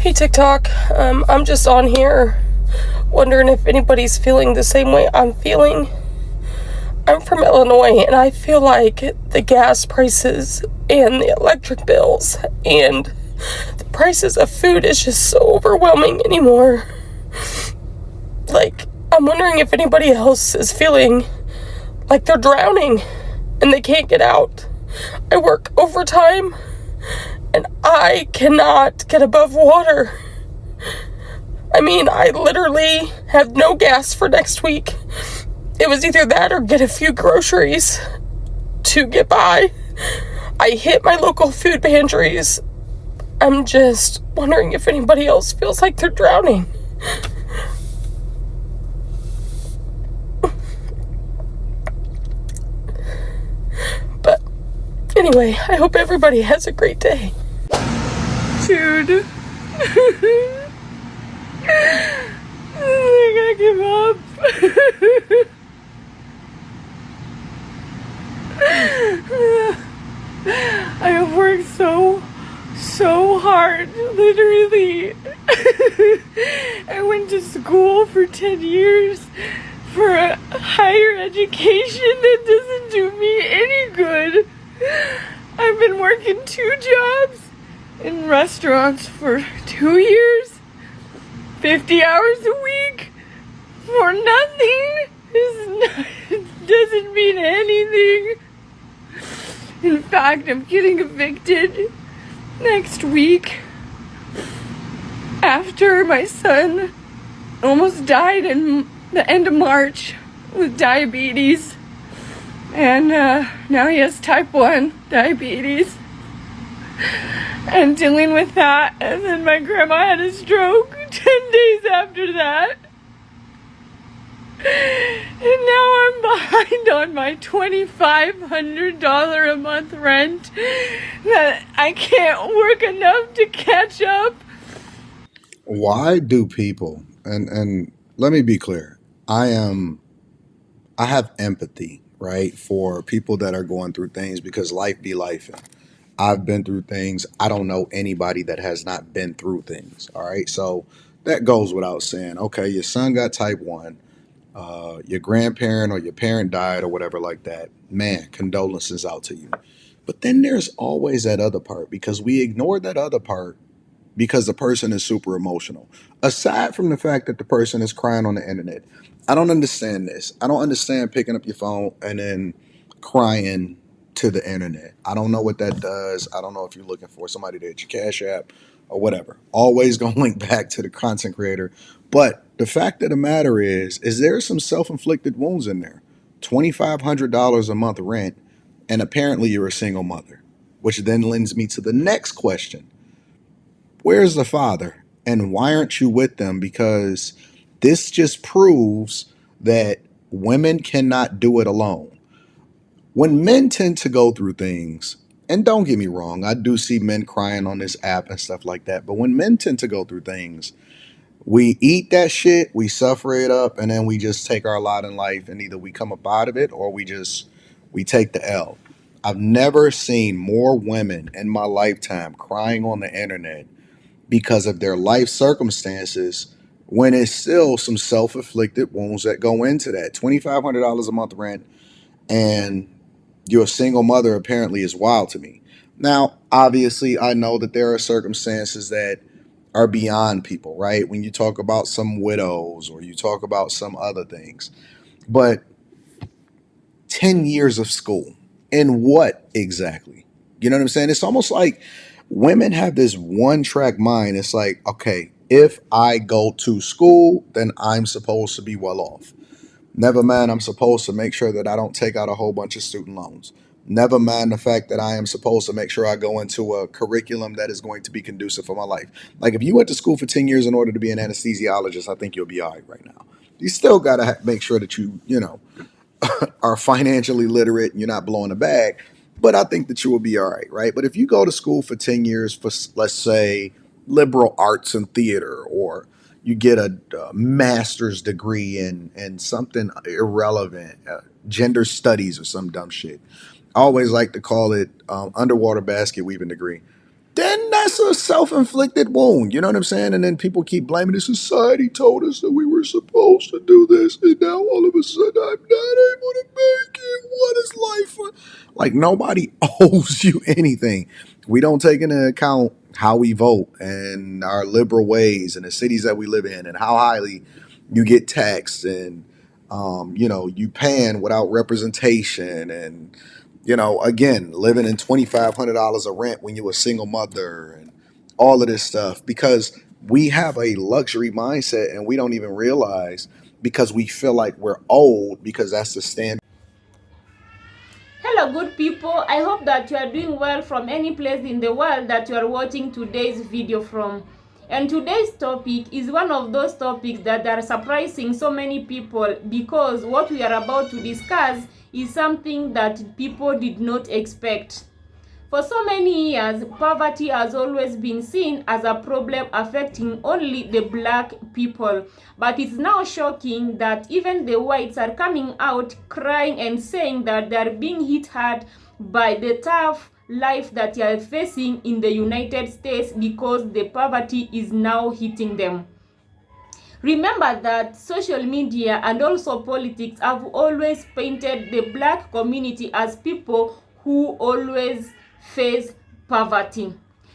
Hey TikTok, I'm just on here wondering if anybody's feeling the same way I'm feeling. I'm from Illinois and I feel like the gas prices and the electric bills and the prices of food is just so overwhelming anymore. Like, I'm wondering if anybody else is feeling like they're drowning and they can't get out. I work overtime and I cannot get above water. I mean, I literally have no gas for next week. It was either that or get a few groceries to get by. I hit my local food pantries. I'm just wondering if anybody else feels like they're drowning. But anyway, I hope everybody has a great day. Dude. I gotta give up. I have worked so hard, literally. I went to school for 10 years for a higher education that doesn't do me any good. I've been working 2 jobs in restaurants for 2 years, 50 hours a week for nothing. It doesn't mean anything. In fact, I'm getting evicted next week after my son almost died in the end of March with diabetes. And now he has type 1 diabetes. And dealing with that, and then my grandma had a stroke 10 days after that. And now I'm behind on my $2,500 a month rent that I can't work enough to catch up. Why do people, and let me be clear, I have empathy, right, for people that are going through things because life be life. I've been through things. I don't know anybody that has not been through things. All right. So that goes without saying. Okay, your son got type 1, your grandparent or your parent died or whatever like that. Man, condolences out to you. But then there's always that other part because we ignore that other part because the person is super emotional. Aside from the fact that the person is crying on the internet, I don't understand this. I don't understand picking up your phone and then crying to the internet. I don't know what that does. I don't know if you're looking for somebody to hit your Cash App or whatever. Always going to link back to the content creator. But the fact of the matter is there some self-inflicted wounds in there? $2,500 a month rent, and apparently you're a single mother, which then lends me to the next question. Where's the father? And why aren't you with them? Because this just proves that women cannot do it alone. When men tend to go through things, and don't get me wrong, I do see men crying on this app and stuff like that, but when men tend to go through things, we eat that shit, we suffer it up, and then we just take our lot in life and either we come up out of it or we take the L. I've never seen more women in my lifetime crying on the internet because of their life circumstances when it's still some self-inflicted wounds that go into that. $2,500 a month rent and you're a single mother apparently is wild to me. Now, obviously, I know that there are circumstances that are beyond people, right? When you talk about some widows or you talk about some other things. But 10 years of school, in what exactly? You know what I'm saying? It's almost like women have this one track mind. It's like, okay, if I go to school, then I'm supposed to be well off. Never mind, I'm supposed to make sure that I don't take out a whole bunch of student loans. Never mind the fact that I am supposed to make sure I go into a curriculum that is going to be conducive for my life. Like if you went to school for 10 years in order to be an anesthesiologist, I think you'll be all right now. You still got to make sure that you know, are financially literate and you're not blowing a bag. But I think that you will be all right, right? But if you go to school for 10 years for, let's say, liberal arts and theater, or you get a master's degree in something irrelevant, gender studies or some dumb shit. I always like to call it underwater basket weaving degree. then that's a self-inflicted wound. You know what I'm saying? And then people keep blaming the society told us that we were supposed to do this, and now all of a sudden I'm not able to make it. What is life? Like, nobody owes you anything. We don't take into account how we vote and our liberal ways and the cities that we live in and how highly you get taxed and you paying without representation and again, living in $2,500 of rent when you're a single mother and all of this stuff because we have a luxury mindset and we don't even realize because we feel like we're old because that's the standard. Hello good people, I hope that you are doing well from any place in the world that you are watching today's video from. And today's topic is one of those topics that are surprising so many people because what we are about to discuss is something that people did not expect. For so many years, poverty has always been seen as a problem affecting only the black people. But it's now shocking that even the whites are coming out crying and saying that they are being hit hard by the tough life that they are facing in the United States because the poverty is now hitting them. Remember that social media and also politics have always painted the black community as people who always face poverty.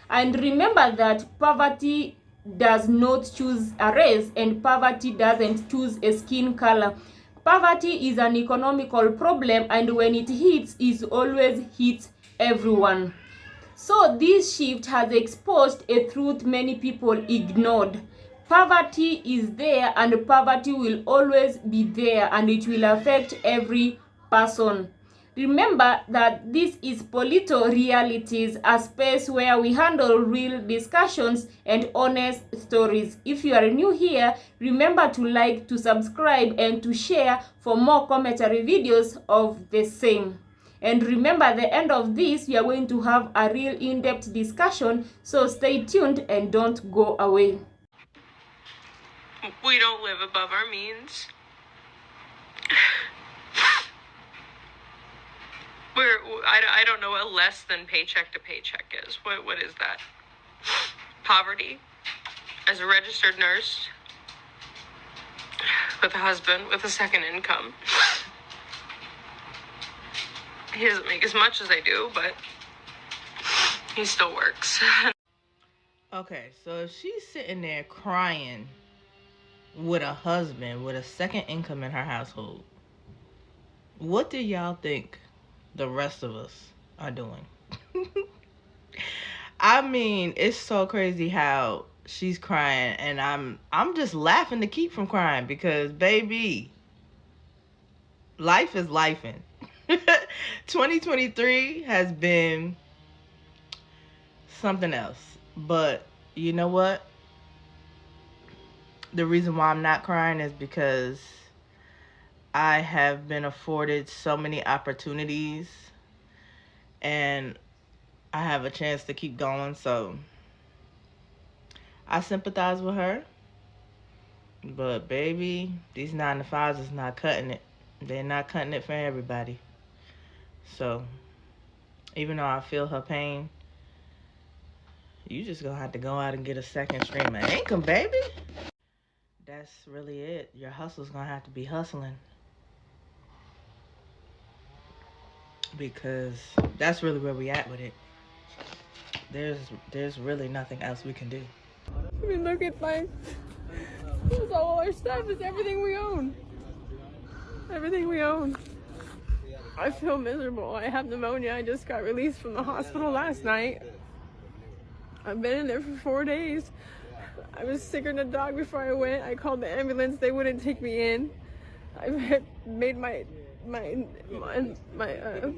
And remember that poverty does not choose a race and poverty doesn't choose a skin color. Poverty is an economical problem, and when it hits, it always hits everyone. So this shift has exposed a truth many people ignored. Poverty is there and poverty will always be there, and it will affect every person. Remember that this is Polito Realities, a space where we handle real discussions and honest stories. If you are new here, remember to like, to subscribe, and to share for more commentary videos of the same. And remember, at the end of this, we are going to have a real in-depth discussion, so stay tuned and don't go away. We don't live above our means. I don't know what less than paycheck to paycheck is. What is that? Poverty. As a registered nurse, with a husband, with a second income. He doesn't make as much as I do, but he still works. Okay, so if she's sitting there crying with a husband with a second income in her household, what do y'all think the rest of us are doing? I mean, it's so crazy how she's crying, and I'm just laughing to keep from crying because, baby, life is lifing. 2023 has been something else. But you know what? The reason why I'm not crying is because I have been afforded so many opportunities and I have a chance to keep going. So I sympathize with her. But baby, these 9-to-5s is not cutting it. They're not cutting it for everybody. So even though I feel her pain, you just gonna have to go out and get a second stream of income, baby. That's really it. Your hustle's gonna have to be hustling. Because that's really where we at with it. There's really nothing else we can do. I mean, look at all our stuff. It's everything we own. Everything we own. I feel miserable. I have pneumonia. I just got released from the hospital last night. I've been in there for 4 days. I was sicker than a dog before I went. I called the ambulance. They wouldn't take me in. I made my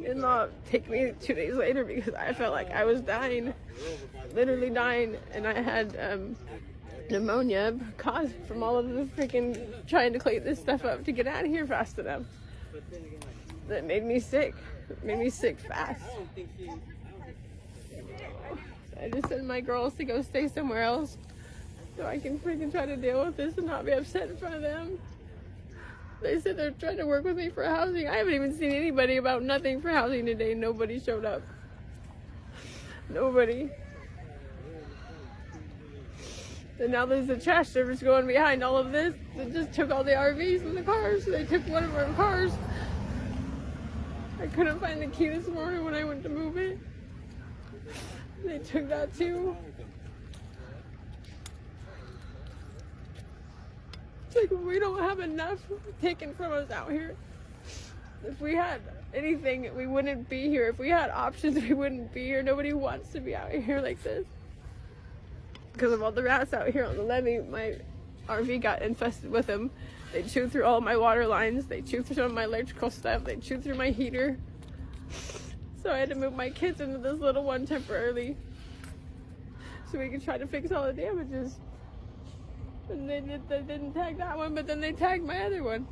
in-law take me 2 days later because I felt like I was dying, literally dying, and I had pneumonia caused from all of the freaking trying to clean this stuff up to get out of here fast enough. That made me sick. It made me sick fast. I just sent my girls to go stay somewhere else so I can freaking try to deal with this and not be upset in front of them. They said they're trying to work with me for housing. I haven't even seen anybody about nothing for housing today. Nobody showed up. Nobody. And now there's a trash service going behind all of this. They just took all the RVs and the cars. They took one of our cars. I couldn't find the key this morning when I went to move it. They took that too. It's like we don't have enough taken from us out here. If we had anything, we wouldn't be here. If we had options, we wouldn't be here. Nobody wants to be out here like this. Because of all the rats out here on the levee, my RV got infested with them. They chewed through all my water lines. They chewed through some of my electrical stuff. They chewed through my heater. So I had to move my kids into this little one temporarily so we could try to fix all the damages. And they didn't tag that one, but then they tagged my other one.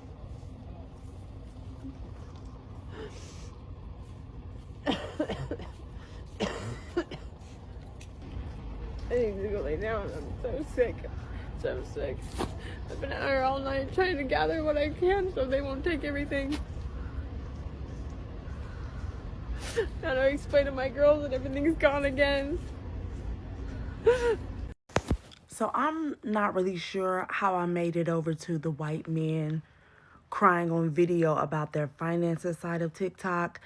I need to go lay down. I'm so sick. So sick. I've been out here all night trying to gather what I can so they won't take everything. Now to explain to my girls that everything's gone again. So I'm not really sure how I made it over to the white men crying on video about their finances side of TikTok.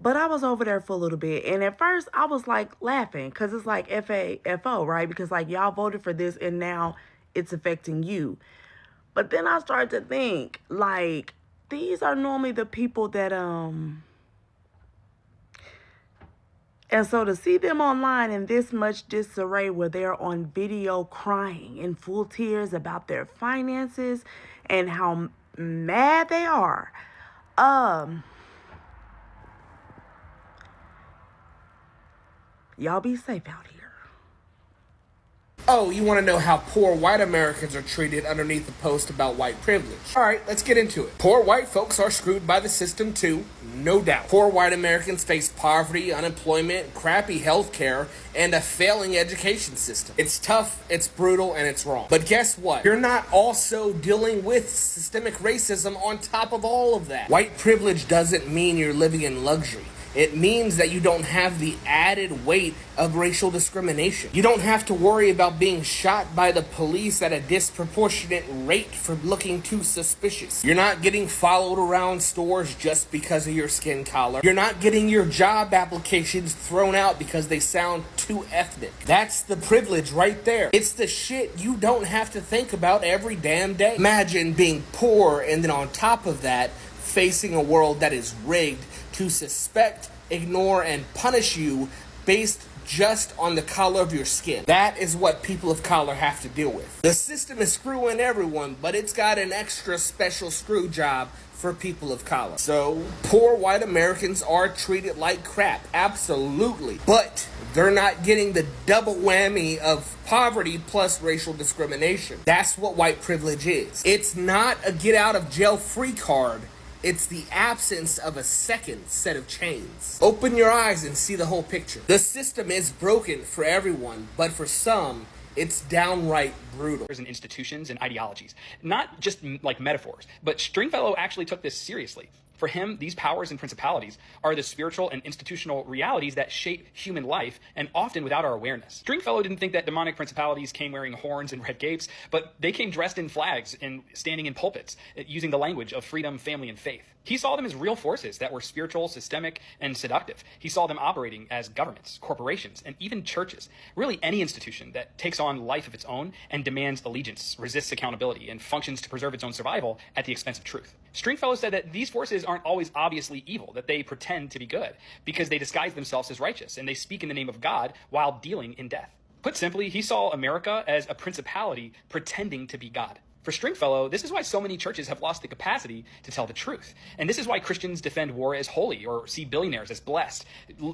But I was over there for a little bit. And at first I was like laughing because it's like FAFO, right? Because like y'all voted for this and now it's affecting you. But then I started to think like these are normally the people that and so to see them online in this much disarray where they're on video crying in full tears about their finances and how mad they are. Y'all be safe out here. Oh, you want to know how poor white Americans are treated underneath the post about white privilege? Alright, let's get into it. Poor white folks are screwed by the system too, no doubt. Poor white Americans face poverty, unemployment, crappy health care, and a failing education system. It's tough, it's brutal, and it's wrong. But guess what? You're not also dealing with systemic racism on top of all of that. White privilege doesn't mean you're living in luxury. It means that you don't have the added weight of racial discrimination. You don't have to worry about being shot by the police at a disproportionate rate for looking too suspicious. You're not getting followed around stores just because of your skin color. You're not getting your job applications thrown out because they sound too ethnic. That's the privilege right there. It's the shit you don't have to think about every damn day. Imagine being poor and then on top of that, facing a world that is rigged to suspect, ignore, and punish you based just on the color of your skin. That is what people of color have to deal with. The system is screwing everyone, but it's got an extra special screw job for people of color. So, poor white Americans are treated like crap, absolutely. But they're not getting the double whammy of poverty plus racial discrimination. That's what white privilege is. It's not a get out of jail free card. It's the absence of a second set of chains. Open your eyes and see the whole picture. The system is broken for everyone, but for some, it's downright brutal. And institutions and ideologies, not just like metaphors, but Stringfellow actually took this seriously. For him, these powers and principalities are the spiritual and institutional realities that shape human life, and often without our awareness. Stringfellow didn't think that demonic principalities came wearing horns and red capes, but they came dressed in flags and standing in pulpits, using the language of freedom, family, and faith. He saw them as real forces that were spiritual, systemic, and seductive. He saw them operating as governments, corporations, and even churches. Really any institution that takes on life of its own and demands allegiance, resists accountability, and functions to preserve its own survival at the expense of truth. Stringfellow said that these forces aren't always obviously evil, that they pretend to be good, because they disguise themselves as righteous, and they speak in the name of God while dealing in death. Put simply, he saw America as a principality pretending to be God. For Stringfellow, this is why so many churches have lost the capacity to tell the truth. And this is why Christians defend war as holy or see billionaires as blessed,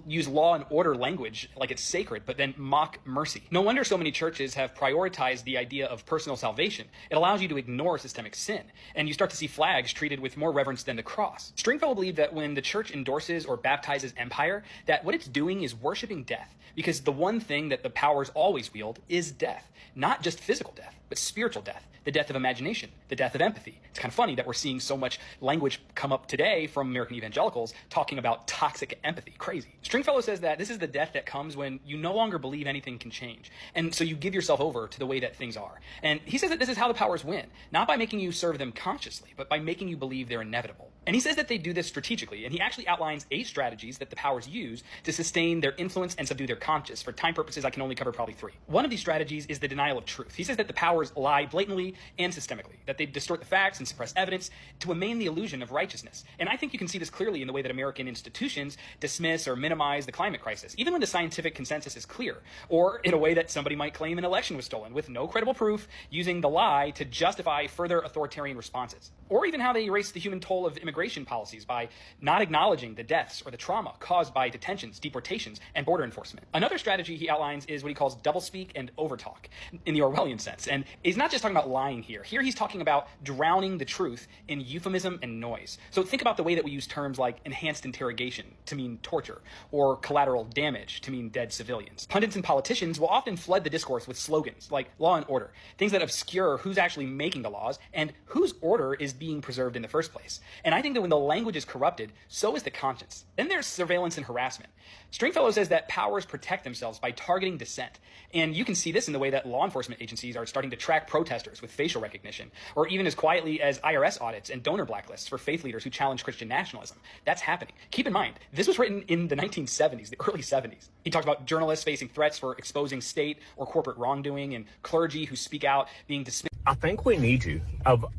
use law and order language like it's sacred, but then mock mercy. No wonder so many churches have prioritized the idea of personal salvation. It allows you to ignore systemic sin, and you start to see flags treated with more reverence than the cross. Stringfellow believed that when the church endorses or baptizes empire, that what it's doing is worshiping death, because the one thing that the powers always wield is death. Not just physical death, but spiritual death, the death of imagination, the death of empathy. It's kind of funny that we're seeing so much language come up today from American evangelicals talking about toxic empathy. Crazy. Stringfellow says that this is the death that comes when you no longer believe anything can change. And so you give yourself over to the way that things are. And he says that this is how the powers win, not by making you serve them consciously, but by making you believe they're inevitable. And he says that they do this strategically, and he actually outlines 8 strategies that the powers use to sustain their influence and subdue their conscience. For time purposes, I can only cover probably 3. One of these strategies is the denial of truth. He says that the powers lie blatantly and systemically, that they distort the facts and suppress evidence to amain the illusion of righteousness. And I think you can see this clearly in the way that American institutions dismiss or minimize the climate crisis, even when the scientific consensus is clear, or in a way that somebody might claim an election was stolen with no credible proof, using the lie to justify further authoritarian responses. Or even how they erase the human toll of immigration policies by not acknowledging the deaths or the trauma caused by detentions, deportations, and border enforcement. Another strategy he outlines is what he calls doublespeak and overtalk in the Orwellian sense. And he's not just talking about lying here. Here he's talking about drowning the truth in euphemism and noise. So think about the way that we use terms like enhanced interrogation to mean torture, or collateral damage to mean dead civilians. Pundits and politicians will often flood the discourse with slogans like law and order, things that obscure who's actually making the laws and whose order is being preserved in the first place. And I think that when the language is corrupted, so is the conscience. Then there's surveillance and harassment. Stringfellow says that powers protect themselves by targeting dissent. And you can see this in the way that law enforcement agencies are starting to track protesters with facial recognition, or even as quietly as IRS audits and donor blacklists for faith leaders who challenge Christian nationalism. That's happening. Keep in mind, this was written in the 1970s, the early 70s. He talked about journalists facing threats for exposing state or corporate wrongdoing, and clergy who speak out being dismissed. I think we need you.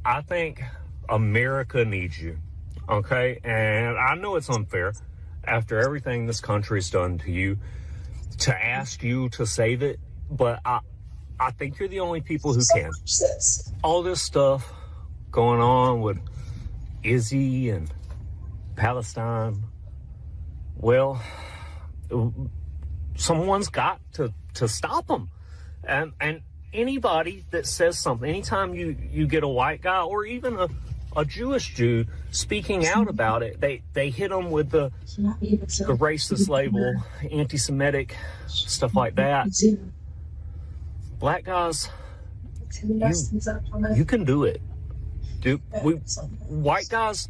I think America needs you. Okay? And I know it's unfair after everything this country's done to you to ask you to save it, but I think you're the only people who can. All this stuff going on with Izzy and Palestine, well, someone's got to stop them. And anybody that says something, anytime you get a white guy or even a Jewish Jew speaking out about it, they hit them with the racist label, anti-Semitic, stuff like that. Black guys, you can do it. Dude, white guys,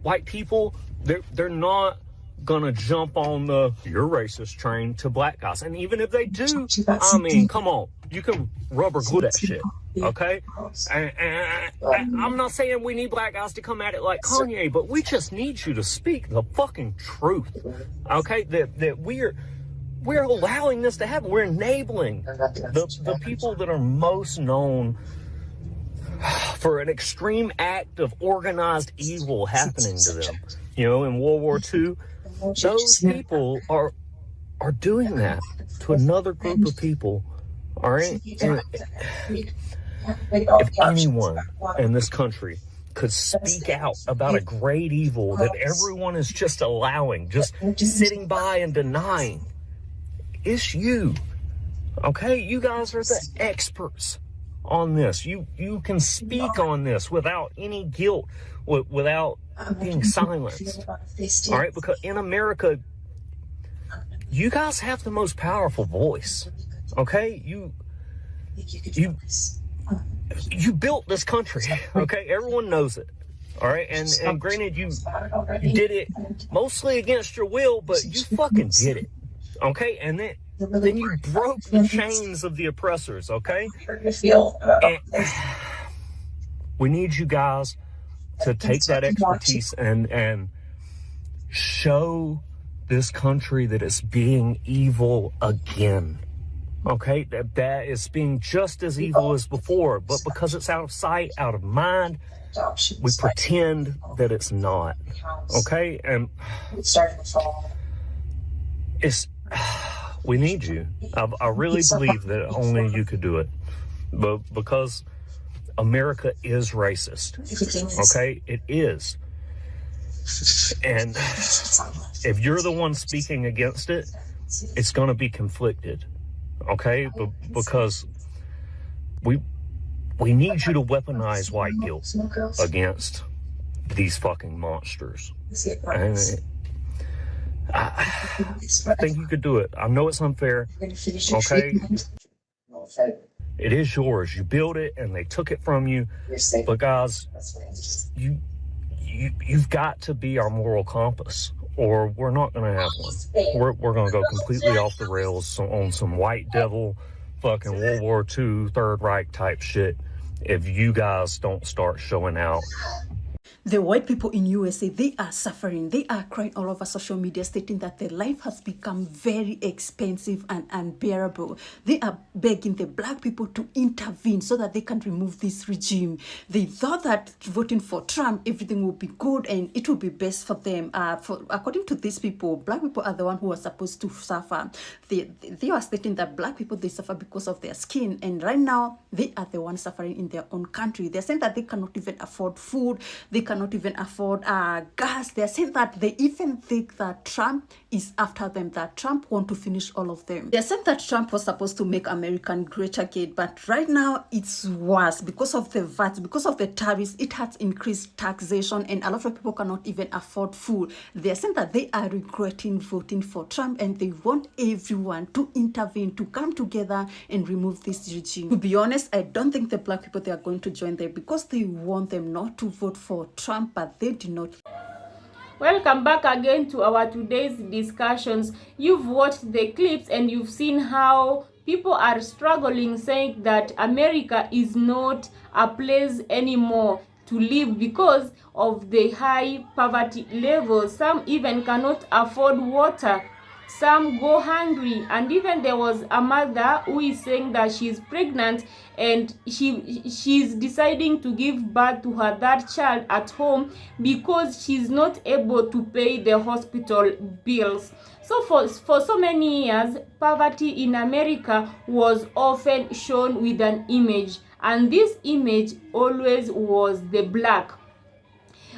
white people, they're not gonna jump on the "you're racist" train to black guys. And even if they do, I mean, come on, you can rubber glue that shit, okay? And I'm not saying we need black guys to come at it like Kanye, but we just need you to speak the fucking truth, okay? That we're allowing this to happen. We're enabling the people that are most known for an extreme act of organized evil happening to them. You know, in World War II, those people are doing that to another group of people. All right? And if anyone in this country could speak out about a great evil that everyone is just allowing, just sitting by and denying, it's you. Okay? You guys are the experts on this. You can speak on this without any guilt, without being silenced. All right? Because in America, you guys have the most powerful voice. Okay? You built this country. Okay? Everyone knows it. All right? And granted, you did it mostly against your will, but you fucking did it. Okay? And then you broke the chains of the oppressors, okay? And we need you guys to take that expertise and show this country that it's being evil again, okay? That it's being just as evil as before, but because it's out of sight, out of mind, we pretend that it's not, okay? And it's... we need you. I really believe that only you could do it. But because America is racist. Okay? It is. And if you're the one speaking against it, it's going to be conflicted. Okay? Because we need you to weaponize white guilt against these fucking monsters. And I think you could do it. I know it's unfair. Okay? It is yours. You built it and they took it from you. But guys, you've got to be our moral compass, or we're not going to have one. We're going to go completely off the rails on some white devil fucking World War II Third Reich type shit if you guys don't start showing out. The white people in USA, they are suffering. They are crying all over social media, stating that their life has become very expensive and unbearable. They are begging the black people to intervene so that they can remove this regime. They thought that voting for Trump, everything will be good and it will be best for them. According to these people, black people are the one who are supposed to suffer. They are stating that black people, they suffer because of their skin. And right now, they are the ones suffering in their own country. They're saying that they cannot even afford food. They cannot even afford gas. They're saying that they even think that Trump is after them, that Trump want to finish all of them. They're saying that Trump was supposed to make America great again, but right now it's worse because of the VAT, because of the tariffs. It has increased taxation and a lot of people cannot even afford food. They're saying that they are regretting voting for Trump and they want everyone to intervene, to come together and remove this regime. To be honest, I don't think the black people, they are going to join them because they want them not to vote for Trump, but they do not. Welcome back again to our today's discussions. You've watched the clips and you've seen how people are struggling, saying that America is not a place anymore to live because of the high poverty levels. Some even cannot afford water. Some go hungry, and even there was a mother who is saying that she's pregnant and she's deciding to give birth to her third child at home because she's not able to pay the hospital bills. So for so many years, poverty in America was often shown with an image, and this image always was the black.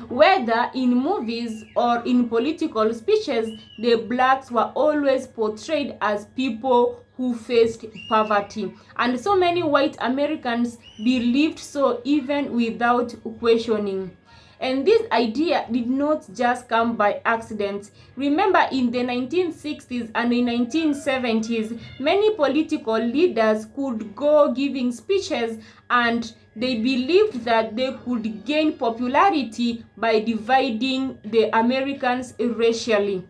Whether in movies or in political speeches, the blacks were always portrayed as people who faced poverty. And so many white Americans believed so even without questioning. And this idea did not just come by accident. Remember, in the 1960s and the 1970s, many political leaders could go giving speeches and they believed that they could gain popularity by dividing the Americans racially.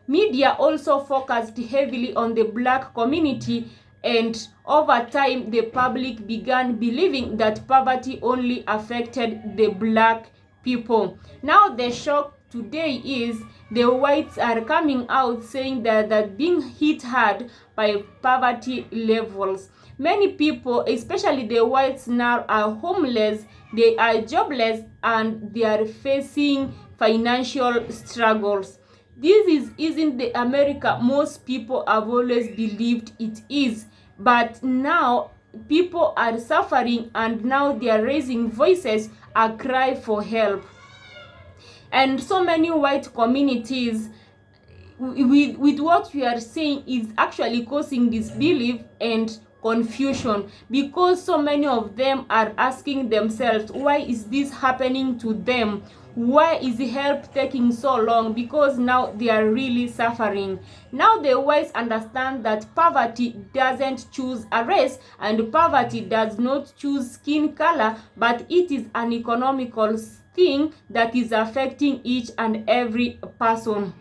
Media also focused heavily on the black community, and over time the public began believing that poverty only affected the black people. Now the shock today is the whites are coming out saying that being hit hard by poverty levels. Many people, especially the whites now, are homeless, they are jobless, and they are facing financial struggles. This isn't the America most people have always believed it is. But now people are suffering and now they are raising voices, a cry for help. And so many white communities, with what we are seeing, is actually causing disbelief and confusion, because so many of them are asking themselves, why is this happening to them? Why is the help taking so long? Because now they are really suffering. Now the whites understand that poverty doesn't choose a race, and poverty does not choose skin color, but it is an economical thing that is affecting each and every person.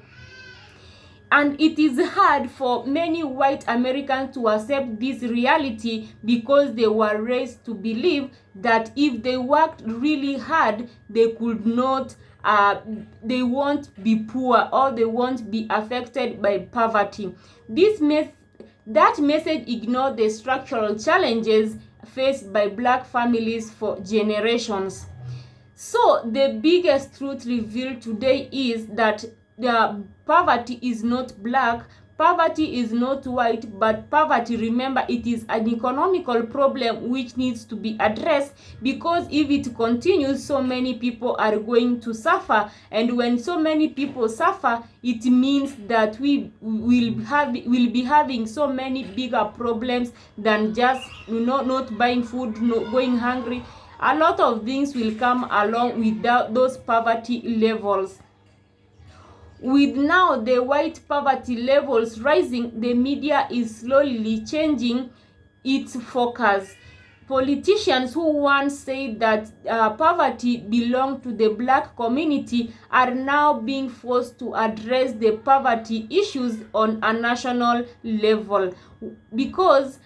And it is hard for many white Americans to accept this reality because they were raised to believe that if they worked really hard, they could not, they won't be poor or they won't be affected by poverty. That message ignored the structural challenges faced by black families for generations. So the biggest truth revealed today is that the poverty is not black, poverty is not white, but poverty, remember, it is an economical problem which needs to be addressed, because if it continues, so many people are going to suffer, and when so many people suffer, it means that we will be having so many bigger problems than just not buying food, going hungry. A lot of things will come along with those poverty levels. With now the white poverty levels rising, the media is slowly changing its focus. Politicians who once said that poverty belonged to the black community are now being forced to address the poverty issues on a national level, because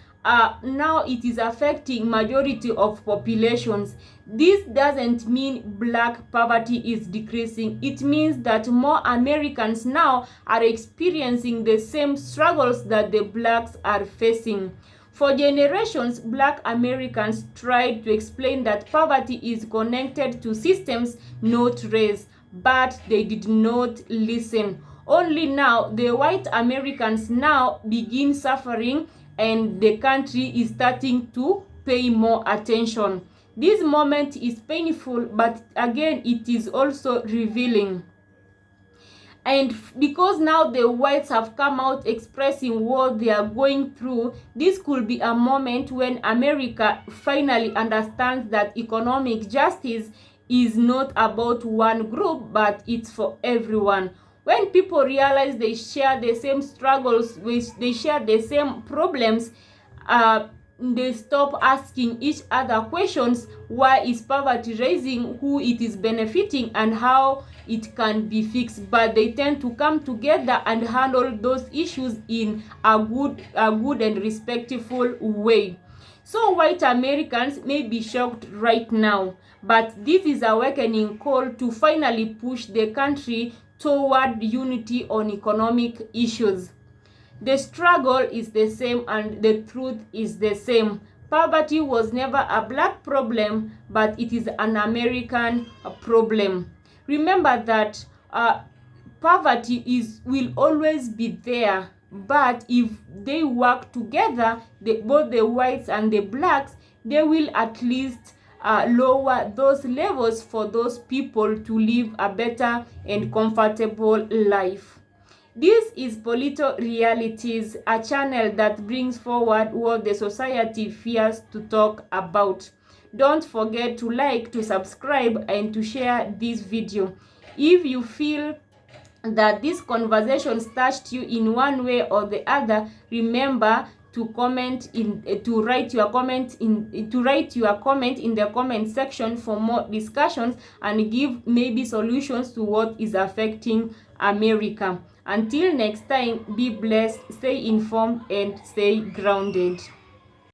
now it is affecting majority of populations. This doesn't mean black poverty is decreasing. It means that more Americans now are experiencing the same struggles that the blacks are facing. For generations, black Americans tried to explain that poverty is connected to systems, not race, but they did not listen. Only now, the white Americans now begin suffering, and the country is starting to pay more attention. This moment is painful, but again, it is also revealing. And because now the whites have come out expressing what they are going through, this could be a moment when America finally understands that economic justice is not about one group, but it's for everyone. When people realize they share the same struggles, they share the same problems, they stop asking each other questions. Why is poverty rising, who it is benefiting, and how it can be fixed? But they tend to come together and handle those issues in a good and respectful way. So white Americans may be shocked right now, but this is a awakening call to finally push the country toward unity on economic issues. The struggle is the same and the truth is the same. Poverty was never a black problem, but it is an American problem. Remember that poverty will always be there, but if they work together, both the whites and the blacks, they will at least lower those levels for those people to live a better and comfortable life. This is Polito Realities, a channel that brings forward what the society fears to talk about. Don't forget to like, to subscribe, and to share this video. If you feel that this conversation touched you in one way or the other, remember to write your comment in the comment section for more discussions and give maybe solutions to what is affecting America. Until next time, be blessed, stay informed, and stay grounded.